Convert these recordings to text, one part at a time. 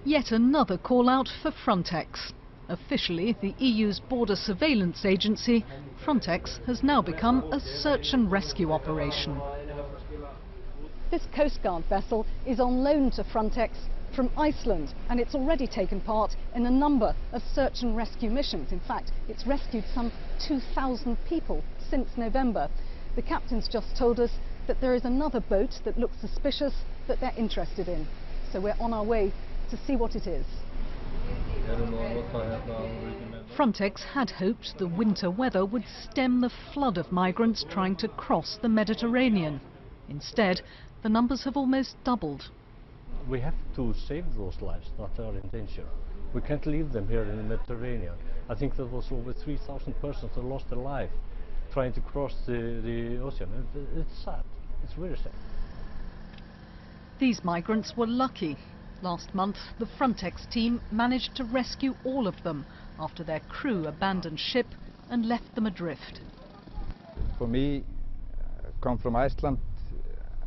Yet another call out for Frontex. Officially the EU's border surveillance agency, Frontex has now become a search and rescue operation. This Coast Guard vessel is on loan to Frontex from Iceland, and it's already taken part in a number of search and rescue missions. In fact, it's rescued some 2,000 people since November. The captain's just told us that there is another boat that looks suspicious that they're interested in. So we're on our way to see what it is. Frontex had hoped the winter weather would stem the flood of migrants trying to cross the Mediterranean. Instead, the numbers have almost doubled. We have to save those lives, not our intention. We can't leave them here in the Mediterranean. I think there was over 3,000 persons that lost their life trying to cross the ocean. It's sad. It's very sad. These migrants were lucky. Last month, the Frontex team managed to rescue all of them after their crew abandoned ship and left them adrift. For me, come from Iceland,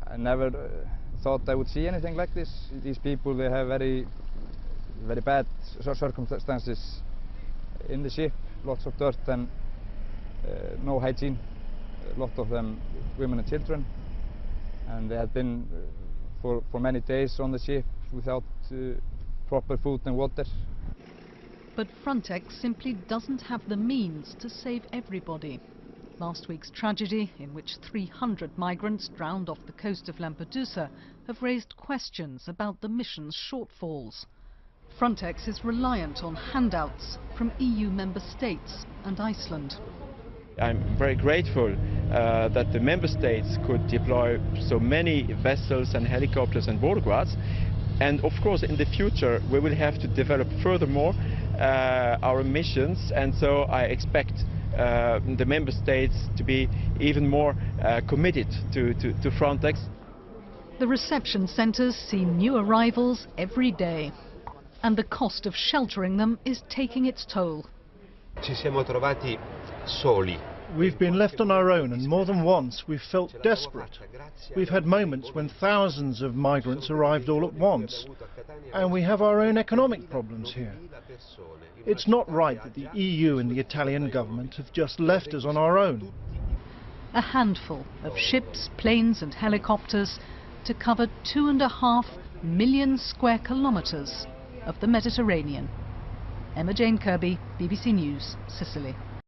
I never thought I would see anything like this. These people, they have very bad circumstances in the ship, lots of dirt and no hygiene, a lot of them women and children, and they had been for many days on the ship without proper food and water. But Frontex simply doesn't have the means to save everybody. Last week's tragedy, in which 300 migrants drowned off the coast of Lampedusa, have raised questions about the mission's shortfalls. Frontex is reliant on handouts from EU member states and Iceland. I'm very grateful that the member states could deploy so many vessels and helicopters and border guards. And of course, in the future, we will have to develop furthermore our missions, and so I expect the member states to be even more committed to Frontex. The reception centres see new arrivals every day, and the cost of sheltering them is taking its toll. Ci siamo trovati soli. We've been left on our own, and more than once we've felt desperate. We've had moments when thousands of migrants arrived all at once, and we have our own economic problems here. It's not right that the EU and the Italian government have just left us on our own. A handful of ships, planes and helicopters to cover 2.5 million square kilometres of the Mediterranean. Jane Kirby, BBC News, Sicily.